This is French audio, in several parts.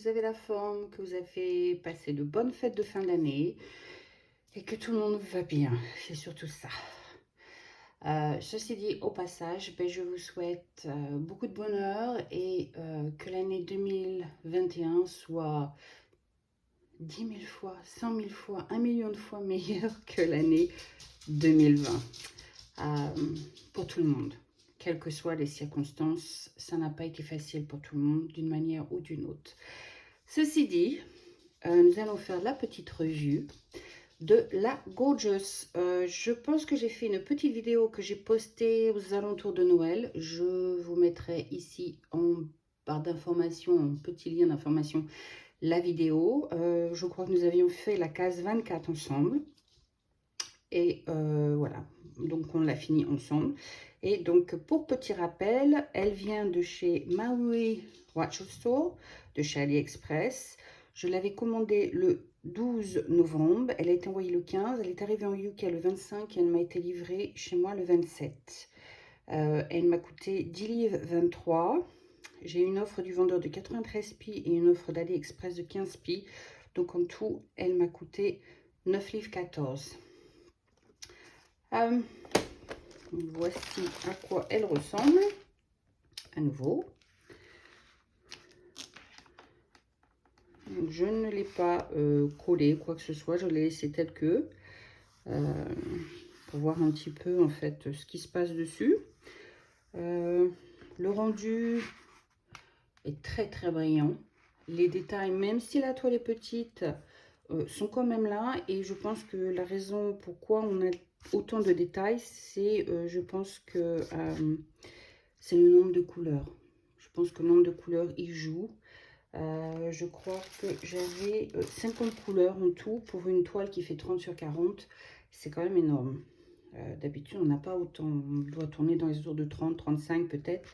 vous avez la forme, que vous avez passé de bonnes fêtes de fin d'année et que tout le monde va bien. C'est surtout ça. Ceci dit, au passage, je vous souhaite beaucoup de bonheur et que l'année 2021 soit 10 000 fois, 100 000 fois, 1 million de fois meilleure que l'année 2020. Pour tout le monde. Quelles que soient les circonstances, ça n'a pas été facile pour tout le monde d'une manière ou d'une autre. Ceci dit, nous allons faire la petite revue de la Gorgeous. Je pense que j'ai fait une petite vidéo que j'ai postée aux alentours de Noël. Je vous mettrai ici en barre d'information, en petit lien d'information, la vidéo. Je crois que nous avions fait la case 24 ensemble. Et voilà, donc on l'a fini ensemble. Et donc pour petit rappel, elle vient de chez Maui Watch Store, de chez AliExpress. Je l'avais commandée le 12 novembre, elle a été envoyée le 15, elle est arrivée en UK le 25 et elle m'a été livrée chez moi le 27. Elle m'a coûté 10 livres 23. J'ai une offre du vendeur de 93 pi et une offre d'AliExpress de 15 pi. Donc en tout, elle m'a coûté 9 livres 14. Voici à quoi elle ressemble à nouveau. Donc, je ne l'ai pas collé quoi que ce soit, je l'ai laissé tel que pour voir un petit peu en fait ce qui se passe dessus. Le rendu est très très brillant. Les détails, même si la toile est petite, sont quand même là, et je pense que la raison pourquoi on a autant de détails, c'est je pense que c'est le nombre de couleurs. Je pense que le nombre de couleurs y joue. Je crois que j'avais 50 couleurs en tout pour une toile qui fait 30 sur 40. C'est quand même énorme. D'habitude, on n'a pas autant. On doit tourner dans les autour de 30, 35 peut-être.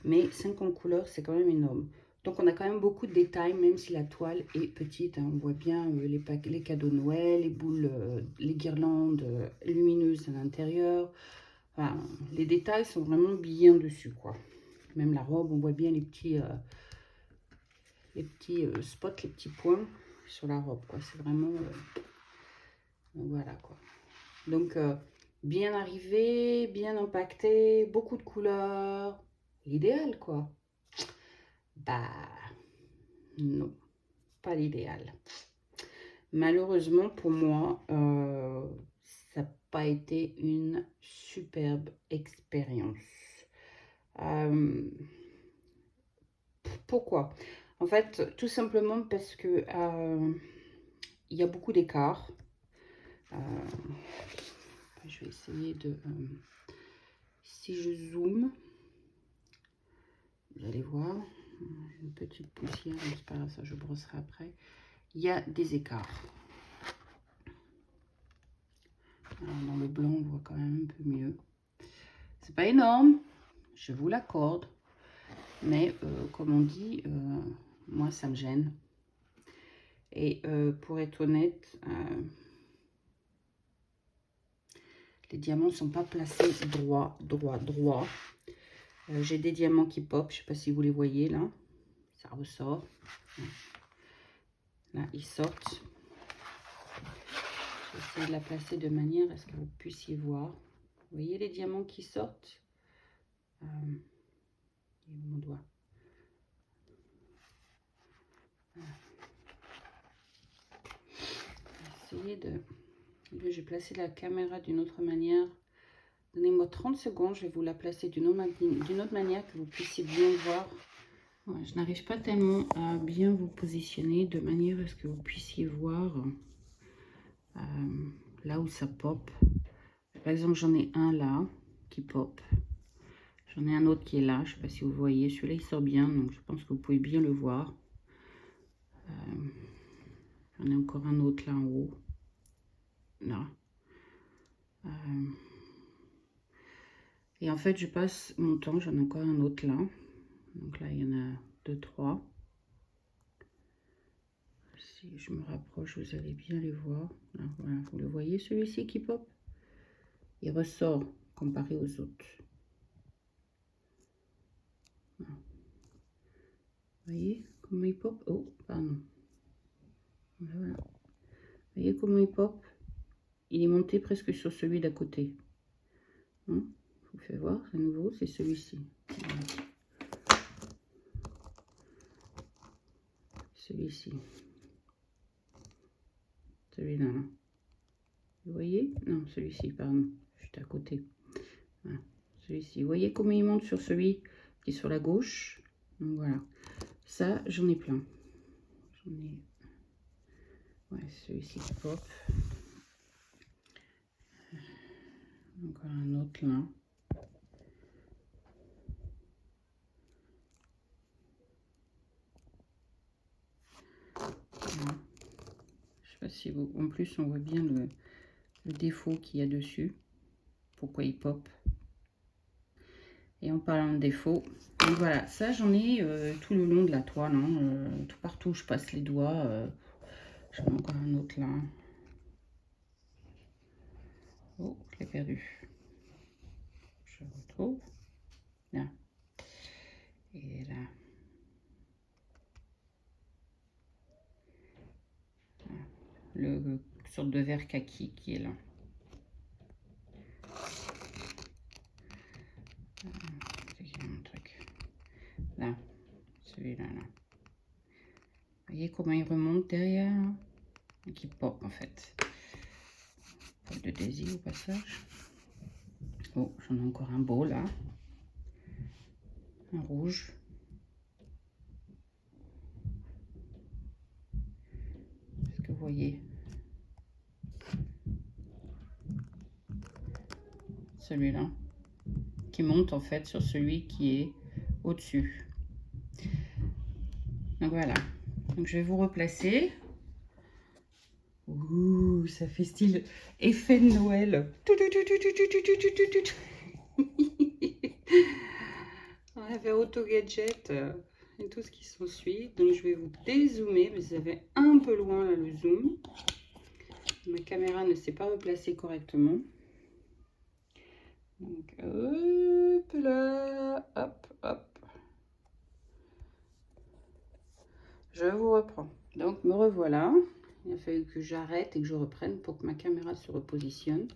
Mais 50 couleurs, c'est quand même énorme. Donc, on a quand même beaucoup de détails, même si la toile est petite. Hein. On voit bien les cadeaux de Noël, les boules, les guirlandes lumineuses à l'intérieur. Enfin, les détails sont vraiment bien dessus, quoi. Même la robe, on voit bien les petits spots, les petits points sur la robe, quoi. C'est vraiment... voilà, quoi. Donc, bien arrivé, bien empaqueté, beaucoup de couleurs. L'idéal, quoi. Bah, non, pas l'idéal. Malheureusement, pour moi, ça n'a pas été une superbe expérience. Pourquoi? En fait, tout simplement parce que il y a beaucoup d'écart. Je vais essayer de... si je zoome, vous allez voir, une petite poussière, c'est pas grave, ça je brosserai après. Il y a des écarts. Alors, dans le blanc, on voit quand même un peu mieux. C'est pas énorme, je vous l'accorde. Mais comme on dit, moi ça me gêne. Et pour être honnête, les diamants ne sont pas placés droit. J'ai des diamants qui pop, je ne sais pas si vous les voyez là. Ça ressort. Là, ils sortent. J'essaie de la placer de manière à ce que vous puissiez voir. Vous voyez les diamants qui sortent? Mon doigt. Voilà. Essayez de... J'ai placé la caméra d'une autre manière. Donnez-moi 30 secondes, je vais vous la placer d'une autre manière que vous puissiez bien voir. Ouais, je n'arrive pas tellement à bien vous positionner de manière à ce que vous puissiez voir là où ça pop. Par exemple, j'en ai un là qui pop. J'en ai un autre qui est là, je ne sais pas si vous voyez. Celui-là, il sort bien, donc je pense que vous pouvez bien le voir. J'en ai encore un autre là en haut. Là. Et en fait, je passe mon temps, j'en ai encore un autre là. Donc là, il y en a 2, 3. Si je me rapproche, vous allez bien les voir. Là, voilà, vous le voyez, celui-ci qui pop. Il ressort comparé aux autres. Voilà. Vous voyez, comment il pop. Oh, pardon. Voilà. Vous voyez comment il pop? Il est monté presque sur celui d'à côté. Hein, je vous fais voir à nouveau, c'est celui-ci. Voilà. Celui-ci. Celui-là. Là. Vous voyez? Non, celui-ci, pardon. Juste à côté. Voilà. Celui-ci. Vous voyez comment il monte sur celui qui est sur la gauche? Donc voilà. Ça, j'en ai plein. J'en ai... Ouais, celui-ci qui pop. Encore un autre là. Voilà. Je sais pas si vous... En plus, on voit bien le défaut qu'il y a dessus. Pourquoi il pop. Et en parlant de défaut, donc voilà, ça j'en ai tout le long de la toile, hein, tout partout où je passe les doigts. J'en ai encore un autre là. Oh, je l'ai perdu. Je retrouve. Là. Et là. Voilà. Le sorte de vert kaki qui est là. C'est un truc. Là, celui-là. Là. Vous voyez comment il remonte derrière là, et qui pop en fait. Pas de désir au passage. Oh, j'en ai encore un beau là. Un rouge. Est-ce que vous voyez? Celui-là. Qui monte en fait sur celui qui est au-dessus. Donc voilà. Donc je vais vous replacer. Ouh, ça fait style effet de Noël. On avait Auto Gadget et tout ce qui s'ensuit. Donc je vais vous dézoomer, mais vous avez un peu loin là le zoom. Ma caméra ne s'est pas replacée correctement. Donc hop là, hop, hop. Je vous reprends. Donc me revoilà. Il a fallu que j'arrête et que je reprenne pour que ma caméra se repositionne.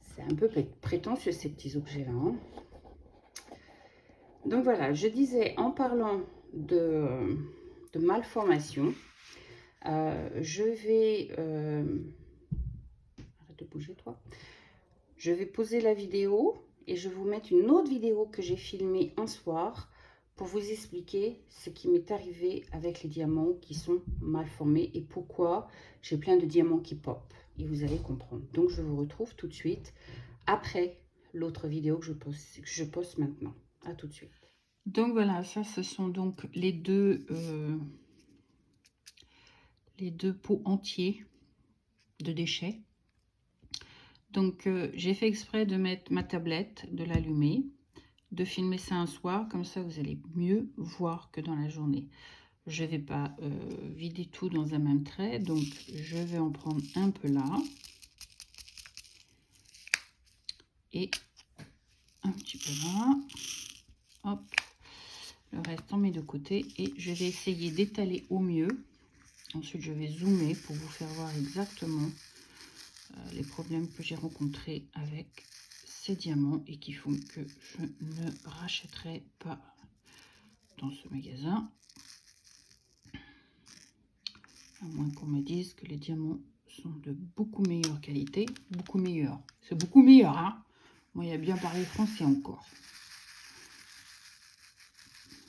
C'est un peu prétentieux ces petits objets-là. Hein. Donc voilà, je disais en parlant de malformation, je vais... arrête de bouger toi. Je vais poser la vidéo et je vais vous mettre une autre vidéo que j'ai filmée un soir pour vous expliquer ce qui m'est arrivé avec les diamants qui sont mal formés et pourquoi j'ai plein de diamants qui pop. Et vous allez comprendre. Donc, je vous retrouve tout de suite après l'autre vidéo que je poste maintenant. À tout de suite. Donc, voilà, ça, ce sont donc les deux pots entiers de déchets. Donc, j'ai fait exprès de mettre ma tablette, de l'allumer, de filmer ça un soir, comme ça vous allez mieux voir que dans la journée. Je ne vais pas vider tout dans un même trait, donc je vais en prendre un peu là et un petit peu là. Hop, le reste on met de côté et je vais essayer d'étaler au mieux. Ensuite je vais zoomer pour vous faire voir exactement les problèmes que j'ai rencontrés avec ces diamants et qui font que je ne rachèterai pas dans ce magasin, à moins qu'on me dise que les diamants sont de beaucoup meilleure qualité. Beaucoup meilleur, c'est beaucoup meilleur, hein. Moi, il y a bien parlé français encore.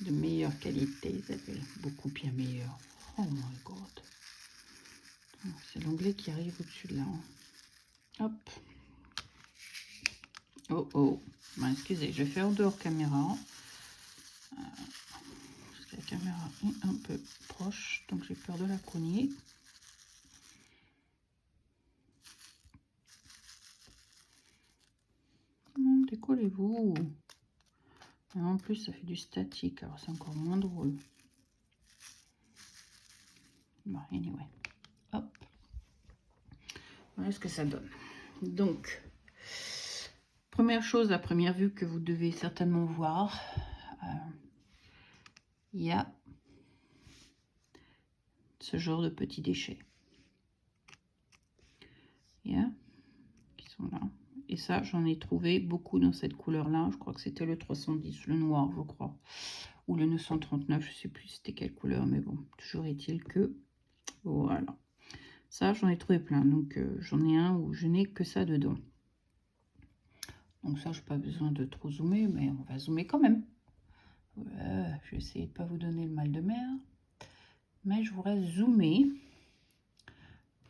De meilleure qualité, ils appellent beaucoup bien meilleur. Oh my god. C'est l'anglais qui arrive au-dessus de là. Hein. Hop. Oh oh. Ben, excusez, je vais faire en dehors caméra. Parce que la caméra est un peu proche, donc j'ai peur de la cogner. Décollez-vous. En plus, ça fait du statique, alors c'est encore moins drôle. Bon, anyway. Hop. Voilà ce que ça donne. Donc, première chose, à première vue, que vous devez certainement voir, il y a ce genre de petits déchets. Yeah. Qui sont là. Et ça, j'en ai trouvé beaucoup dans cette couleur-là. Je crois que c'était le 310, le noir, je crois. Ou le 939, je sais plus c'était quelle couleur. Mais bon, toujours est-il que... Voilà. Ça, j'en ai trouvé plein. Donc, j'en ai un où je n'ai que ça dedans. Donc ça, je n'ai pas besoin de trop zoomer, mais on va zoomer quand même. Voilà, je vais essayer de ne pas vous donner le mal de mer. Mais je voudrais zoomer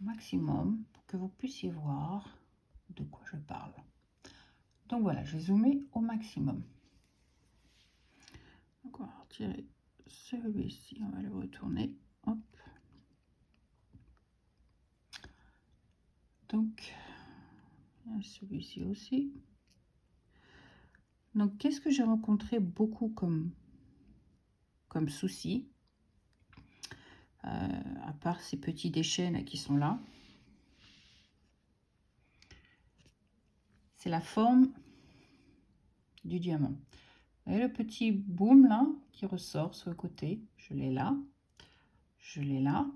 au maximum pour que vous puissiez voir de quoi je parle. Donc voilà, j'ai zoomé au maximum. Donc on va retirer celui-ci, on va le retourner. Hop. Donc, celui-ci aussi. Donc, qu'est-ce que j'ai rencontré beaucoup comme souci, à part ces petits déchets là, qui sont là, c'est la forme du diamant. Et le petit boom là qui ressort sur le côté, je l'ai là, je l'ai là.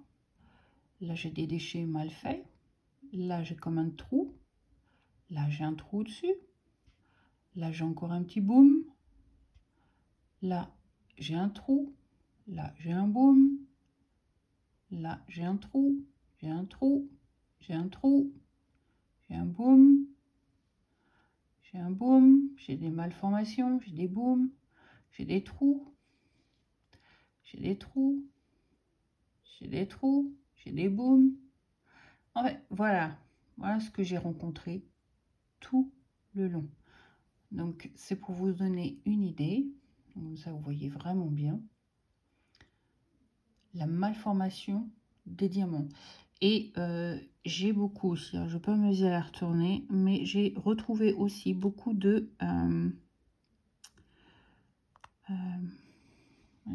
Là, j'ai des déchets mal faits. Là, j'ai comme un trou. Là, j'ai un trou dessus. Là, j'ai encore un petit boom. Là, j'ai un trou. Là, j'ai un boom. Là, j'ai un trou. J'ai un trou. J'ai un trou. J'ai un boom. J'ai un boom. J'ai des malformations. J'ai des booms. J'ai des trous. J'ai des trous. J'ai des trous. J'ai des booms. En fait, voilà. Voilà ce que j'ai rencontré tout le long. Donc, c'est pour vous donner une idée. Comme ça, vous voyez vraiment bien la malformation des diamants. Et j'ai beaucoup aussi, je ne vais pas m'amuser à la retourner, mais j'ai retrouvé aussi beaucoup de...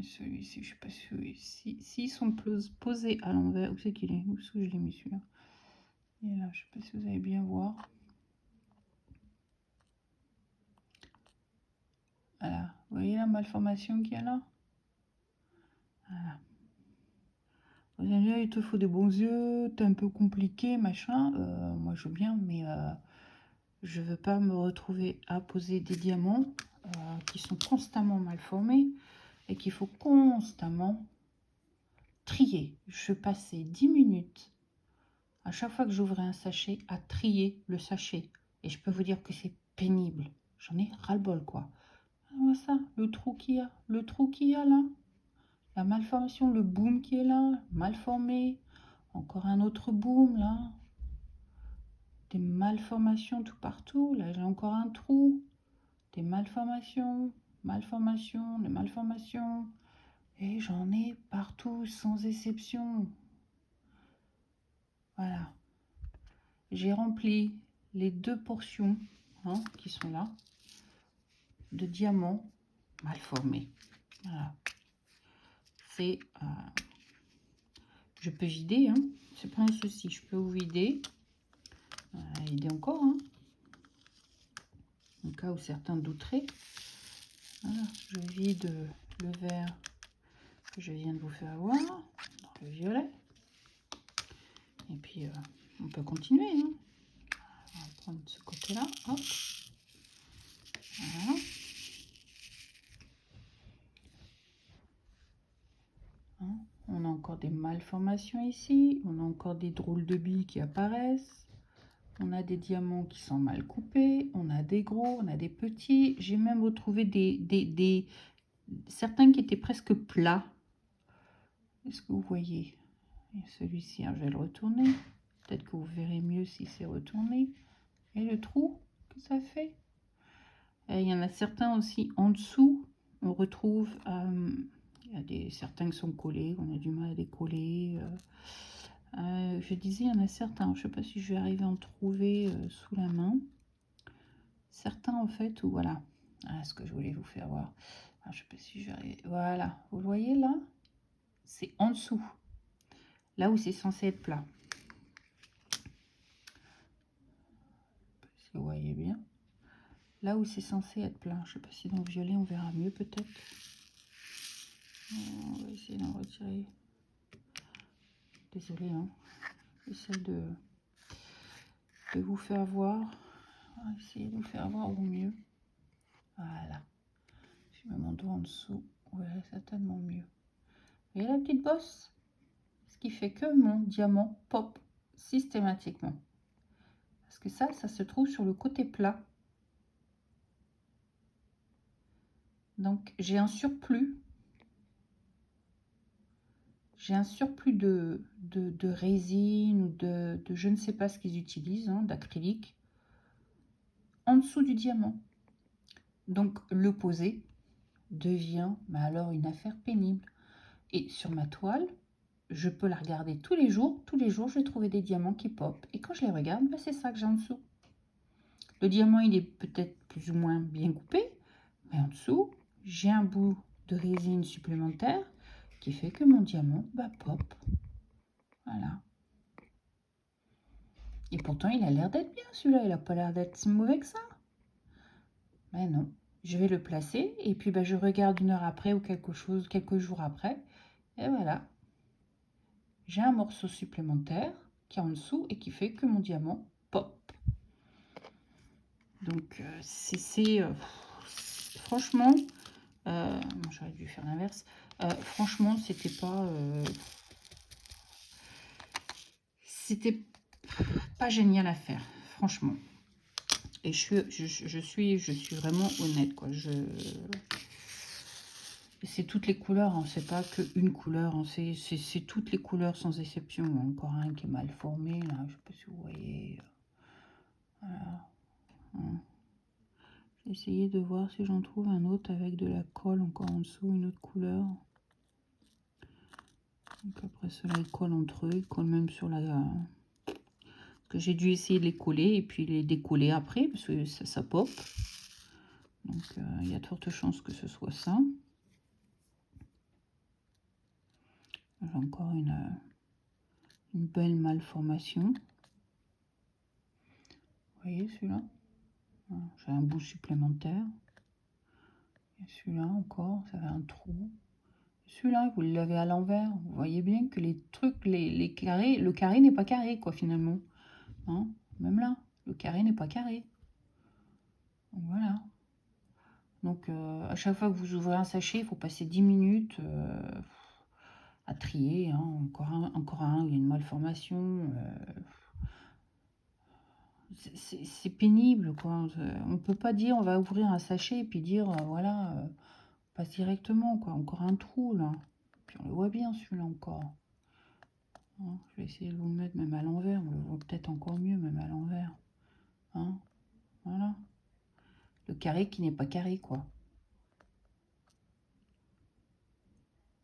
celui-ci, je ne sais pas si s'ils sont posés à l'envers, où c'est qu'il est? Où est-ce que je l'ai mis celui-là? Et là, je ne sais pas si vous allez bien voir. Voilà, vous voyez la malformation qu'il y a là? Voilà. Vous allez dire, il te faut des bons yeux, t'es un peu compliqué, machin. Moi, je veux bien, mais je veux pas me retrouver à poser des diamants qui sont constamment mal formés et qu'il faut constamment trier. Je passais 10 minutes à chaque fois que j'ouvrais un sachet à trier le sachet. Et je peux vous dire que c'est pénible. J'en ai ras-le-bol, quoi. Voilà ça, le trou qu'il y a. Le trou qu'il y a là. La malformation, le boom qui est là, mal formé. Encore un autre boom là. Des malformations tout partout. Là, j'ai encore un trou. Des malformations, malformations, des malformations. Et j'en ai partout, sans exception. Voilà. J'ai rempli les 2 portions qui sont là de diamants mal formés. Voilà. C'est... je peux vider, c'est pas un souci. Je peux vous vider. Vider encore, au cas où certains douteraient. Voilà, je vide le verre que je viens de vous faire voir, dans le violet. Et puis, on peut continuer. On va prendre ce côté-là. Hop. Voilà. On a encore des malformations ici. On a encore des drôles de billes qui apparaissent. On a des diamants qui sont mal coupés. On a des gros, on a des petits. J'ai même retrouvé certains qui étaient presque plats. Est-ce que vous voyez? Celui-ci, je vais le retourner. Peut-être que vous verrez mieux si c'est retourné. Et le trou que ça fait. Et il y en a certains aussi en dessous. On retrouve... il y a certains qui sont collés. On a du mal à les coller. Je disais, il y en a certains. Je ne sais pas si je vais arriver à en trouver sous la main. Certains, en fait, où voilà. Ce que je voulais vous faire voir. Je ne sais pas si je vais arriver. Voilà. Vous le voyez là? C'est en dessous. Là où c'est censé être plat. Si vous voyez bien. Là où c'est censé être plat. Je ne sais pas si dans le violet on verra mieux peut-être. On va essayer d'en retirer Désolée, hein. J'essaie de vous faire voir. On va essayer de vous faire voir au mieux. Voilà. Je mets mon doigt en dessous. Vous verrez certainement mieux. Vous voyez la petite bosse? Ce qui fait que mon diamant pop systématiquement. Parce que ça se trouve sur le côté plat. Donc j'ai un surplus. J'ai un surplus de résine ou de je ne sais pas ce qu'ils utilisent, hein, d'acrylique, en dessous du diamant. Donc le poser devient alors une affaire pénible. Et sur ma toile, je peux la regarder tous les jours. Tous les jours, je vais trouver des diamants qui pop. Et quand je les regarde, ben, c'est ça que j'ai en dessous. Le diamant, il est peut-être plus ou moins bien coupé. Mais en dessous, j'ai un bout de résine supplémentaire qui fait que mon diamant pop. Voilà. Et pourtant, il a l'air d'être bien, celui-là. Il n'a pas l'air d'être si mauvais que ça. Mais non. Je vais le placer. Et puis, je regarde 1 heure après ou quelques jours après. Et voilà. J'ai un morceau supplémentaire qui est en dessous et qui fait que mon diamant pop. Donc, franchement, j'aurais dû faire l'inverse. Franchement, c'était pas génial à faire, franchement. Et je suis vraiment honnête, quoi. C'est toutes les couleurs, hein. C'est pas qu'une couleur, hein. C'est toutes les couleurs sans exception. Encore un qui est mal formé, là, je sais pas si vous voyez. Voilà. Hein. J'ai essayé de voir si j'en trouve un autre avec de la colle encore en dessous, une autre couleur. Donc après cela, ils collent entre eux, ils collent même sur la... que j'ai dû essayer de les coller et puis les décoller après, parce que ça pop. Donc il y a de fortes chances que ce soit ça. J'ai encore une belle malformation. Vous voyez celui-là? J'ai un bout supplémentaire. Et celui-là encore, ça fait un trou. Celui-là, vous l'avez à l'envers. Vous voyez bien que les trucs, les carrés, le carré n'est pas carré, quoi, finalement. Hein? Même là, le carré n'est pas carré. Donc, voilà. Donc, à chaque fois que vous ouvrez un sachet, il faut passer 10 minutes à trier. Hein. Encore un, il y a une malformation. C'est pénible, quoi. On ne peut pas dire on va ouvrir un sachet et puis dire voilà, passe directement, quoi. Encore un trou, là. Puis on le voit bien, celui-là, encore. Hein, je vais essayer de vous le mettre même à l'envers. On le voit peut-être encore mieux, même à l'envers. Hein, voilà. Le carré qui n'est pas carré, quoi.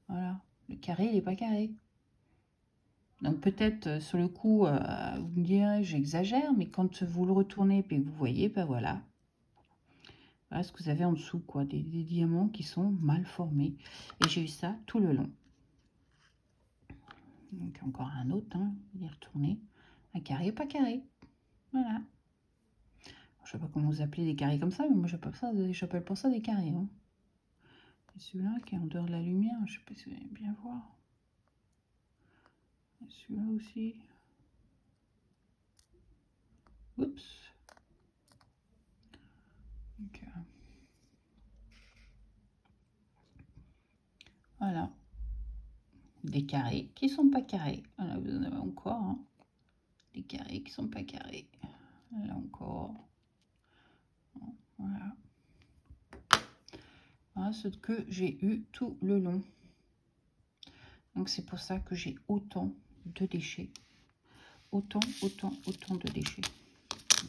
Voilà. Le carré, il n'est pas carré. Donc peut-être sur le coup, vous me direz, j'exagère, mais quand vous le retournez et que vous voyez, voilà. Voilà ce que vous avez en dessous, quoi. Des diamants qui sont mal formés. Et j'ai eu ça tout le long. Donc encore un autre, hein, il est retourné. Un carré, pas carré. Voilà. Je sais pas comment vous appelez des carrés comme ça, mais moi j'appelle pas ça des carrés. Hein. Et celui-là qui est en dehors de la lumière, je sais pas si vous allez bien voir. Et celui-là aussi. Oups. Donc, voilà. Des carrés qui sont pas carrés. Voilà, vous en avez encore. Hein. Des carrés qui sont pas carrés. Là encore. Voilà. Voilà ce que j'ai eu tout le long. Donc c'est pour ça que j'ai autant de déchets. Autant de déchets.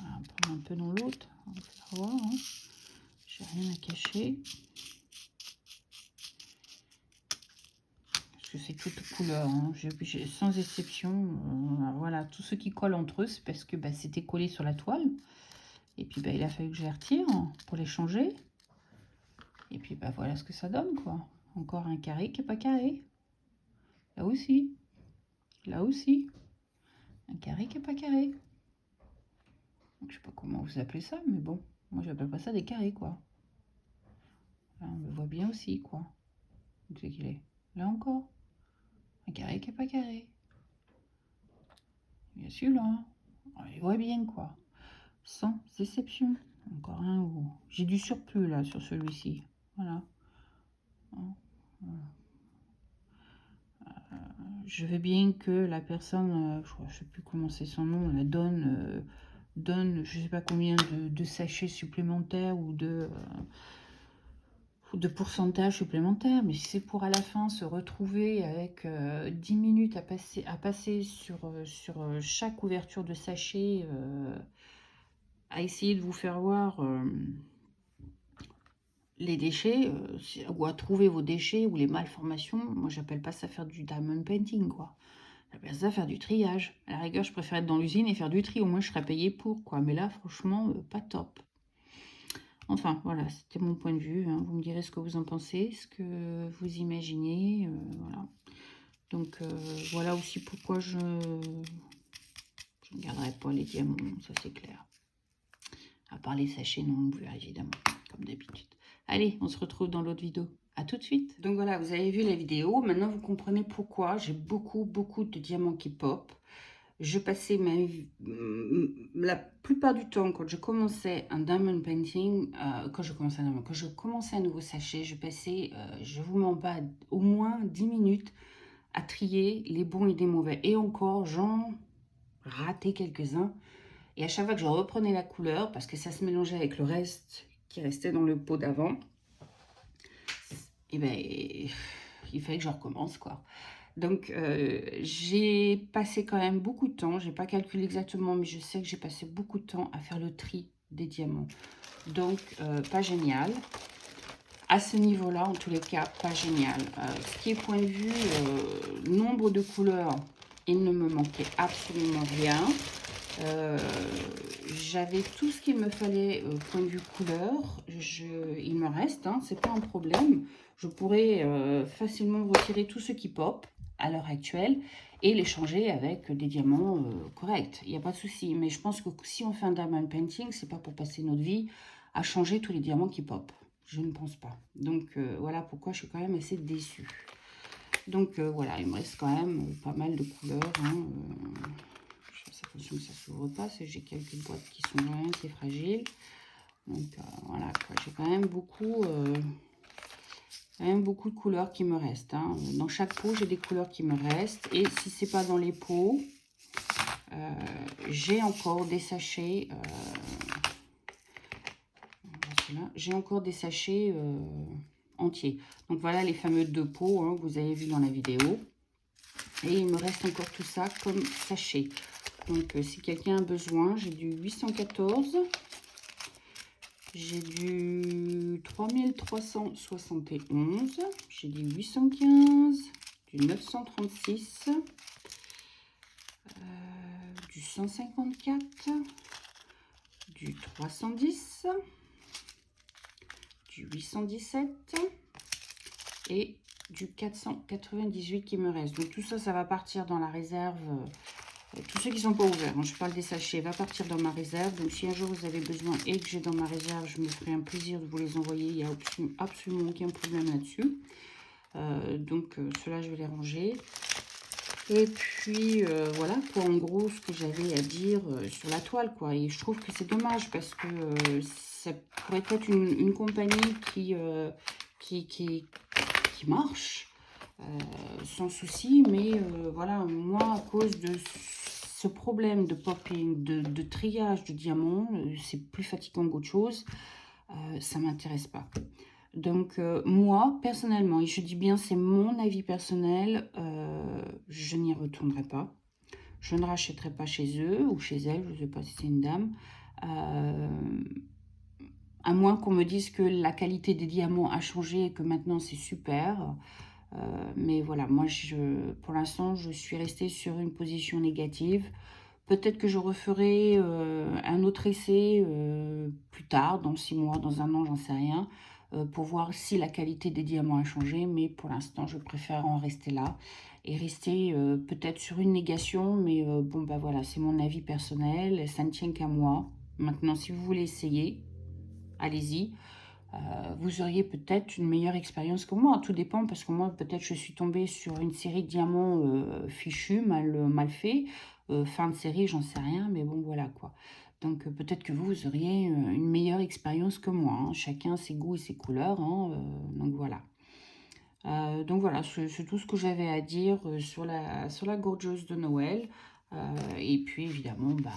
On va prendre un peu dans l'autre. On va faire voir. Hein. J'ai rien à cacher. Parce que c'est toute couleur. Hein. Sans exception. Voilà, tout ce qui colle entre eux, c'est parce que c'était collé sur la toile. Et puis il a fallu que je les retire pour les changer. Et puis voilà ce que ça donne, quoi. Encore un carré qui n'est pas carré. Là aussi. Là aussi. Un carré qui n'est pas carré. Donc, je sais pas comment vous appelez ça, mais bon. Moi, j'appelle pas ça des carrés, quoi. Là, on le voit bien aussi, quoi. Donc, c'est qu'il est. Là encore. Un carré qui n'est pas carré. Il y a celui-là. On les voit bien, quoi. Sans déception. Encore un où j'ai du surplus, là, sur celui-ci. Voilà. Je veux bien que la personne, je ne sais plus comment c'est son nom, la donne je sais pas combien de sachets supplémentaires ou de pourcentage supplémentaire, mais si c'est pour à la fin se retrouver avec 10 minutes à passer sur chaque ouverture de sachet, à essayer de vous faire voir les déchets, ou à trouver vos déchets ou les malformations, moi j'appelle pas ça faire du diamond painting, quoi. J'appelle ça faire du triage. À la rigueur, je préfère être dans l'usine et faire du tri, au moins je serais payée pour, quoi. Mais là, franchement, pas top. Enfin, voilà, c'était mon point de vue. Hein. Vous me direz ce que vous en pensez, ce que vous imaginez. Voilà. Donc, voilà aussi pourquoi je ne garderai pas les diamants, ça c'est clair. À part les sachets non plus, évidemment, comme d'habitude. Allez, on se retrouve dans l'autre vidéo. À tout de suite. Donc voilà, vous avez vu la vidéo. Maintenant, vous comprenez pourquoi j'ai beaucoup de diamants qui pop. Je passais la plupart du temps, quand je commençais un diamond painting, quand je commençais un nouveau sachet, je passais, je vous mens pas, au moins 10 minutes à trier les bons et les mauvais. Et encore, j'en ratais quelques-uns. Et à chaque fois que je reprenais la couleur, parce que ça se mélangeait avec le reste qui restait dans le pot d'avant, et ben, il fallait que je recommence, quoi. Donc, j'ai passé quand même beaucoup de temps. Je n'ai pas calculé exactement, mais je sais que j'ai passé beaucoup de temps à faire le tri des diamants. Donc, pas génial. À ce niveau-là, en tous les cas, pas génial. Ce qui est point de vue nombre de couleurs, il ne me manquait absolument rien. J'avais tout ce qu'il me fallait point de vue couleur. Il me reste, hein, c'est pas un problème. Je pourrais facilement retirer tout ce qui pop à l'heure actuelle et les changer avec des diamants corrects. Il n'y a pas de souci. Mais je pense que si on fait un diamond painting, c'est pas pour passer notre vie à changer tous les diamants qui pop. Je ne pense pas. Donc voilà pourquoi je suis quand même assez déçue. Donc voilà, il me reste quand même pas mal de couleurs. Hein, attention que ça ne s'ouvre pas, j'ai quelques boîtes qui sont quand même assez fragiles. Donc voilà, j'ai quand même beaucoup de couleurs qui me restent. Hein. Dans chaque pot, j'ai des couleurs qui me restent. Et si c'est pas dans les pots, j'ai encore des sachets. J'ai encore des sachets entiers. Donc voilà les fameux 2 pots hein, que vous avez vu dans la vidéo. Et il me reste encore tout ça comme sachet. Donc, si quelqu'un a besoin, j'ai du 814, j'ai du 3371, j'ai du 815, du 936, du 154, du 310, du 817 et du 498 qui me reste. Donc, tout ça, ça va partir dans la réserve. Tous ceux qui ne sont pas ouverts, je parle des sachets, va partir dans ma réserve. Donc, si un jour vous avez besoin et que j'ai dans ma réserve, je me ferai un plaisir de vous les envoyer. Il n'y a absolument aucun problème là-dessus. Donc, ceux-là, je vais les ranger. Et puis, voilà, quoi, en gros, ce que j'avais à dire sur la toile, quoi. Et je trouve que c'est dommage parce que ça pourrait être une compagnie qui marche. Sans souci, mais voilà, moi, à cause de ce problème de popping, de triage de diamants, c'est plus fatigant qu'autre chose, ça m'intéresse pas. Donc, moi, personnellement, et je dis bien, c'est mon avis personnel, je n'y retournerai pas. Je ne rachèterai pas chez eux ou chez elle, je ne sais pas si c'est une dame, à moins qu'on me dise que la qualité des diamants a changé et que maintenant c'est super. Mais voilà, moi, pour l'instant, je suis restée sur une position négative. Peut-être que je referai un autre essai plus tard, dans 6 mois, dans 1 an, j'en sais rien, pour voir si la qualité des diamants a changé. Mais pour l'instant, je préfère en rester là et rester peut-être sur une négation. Mais bon, bah voilà, c'est mon avis personnel, ça ne tient qu'à moi. Maintenant, si vous voulez essayer, allez-y. Vous auriez peut-être une meilleure expérience que moi. Tout dépend parce que moi, peut-être je suis tombée sur une série de diamants fichus, mal fait. fin de série, j'en sais rien, mais bon, voilà quoi. Donc peut-être que vous auriez une meilleure expérience que moi, hein. Chacun ses goûts et ses couleurs, hein, donc voilà, c'est tout ce que j'avais à dire sur la Gorgeous de Noël. Et puis évidemment, bah,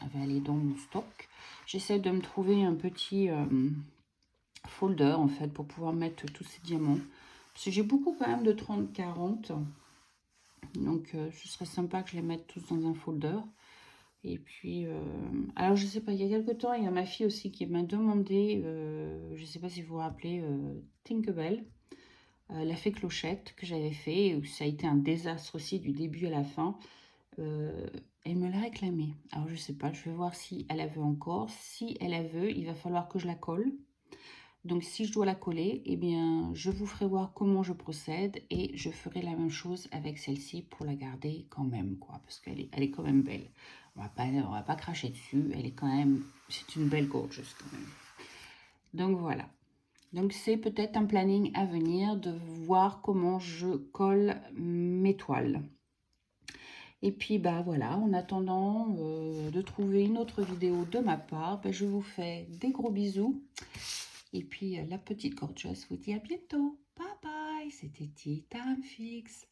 elle va aller dans mon stock. J'essaie de me trouver un petit folder en fait pour pouvoir mettre tous ces diamants. Parce que j'ai beaucoup quand même de 30-40. Donc ce serait sympa que je les mette tous dans un folder. Et puis, alors je sais pas, il y a quelque temps, il y a ma fille aussi qui m'a demandé, je sais pas si vous vous rappelez, Tinkerbell, la fée Clochette que j'avais fait, où ça a été un désastre aussi du début à la fin. Elle me l'a réclamé. Alors je sais pas, je vais voir si elle la veut encore. Si elle la veut, il va falloir que je la colle. Donc si je dois la coller, eh bien je vous ferai voir comment je procède et je ferai la même chose avec celle-ci pour la garder quand même, quoi, parce elle est quand même belle. On va pas cracher dessus, elle est quand même, c'est une belle gorgeous quand même. Donc voilà. Donc c'est peut-être un planning à venir de voir comment je colle mes toiles. Et puis bah voilà, en attendant de trouver une autre vidéo de ma part, bah, je vous fais des gros bisous. Et puis la petite gorgeous vous dit à bientôt. Bye bye, c'était Tea Time Fix.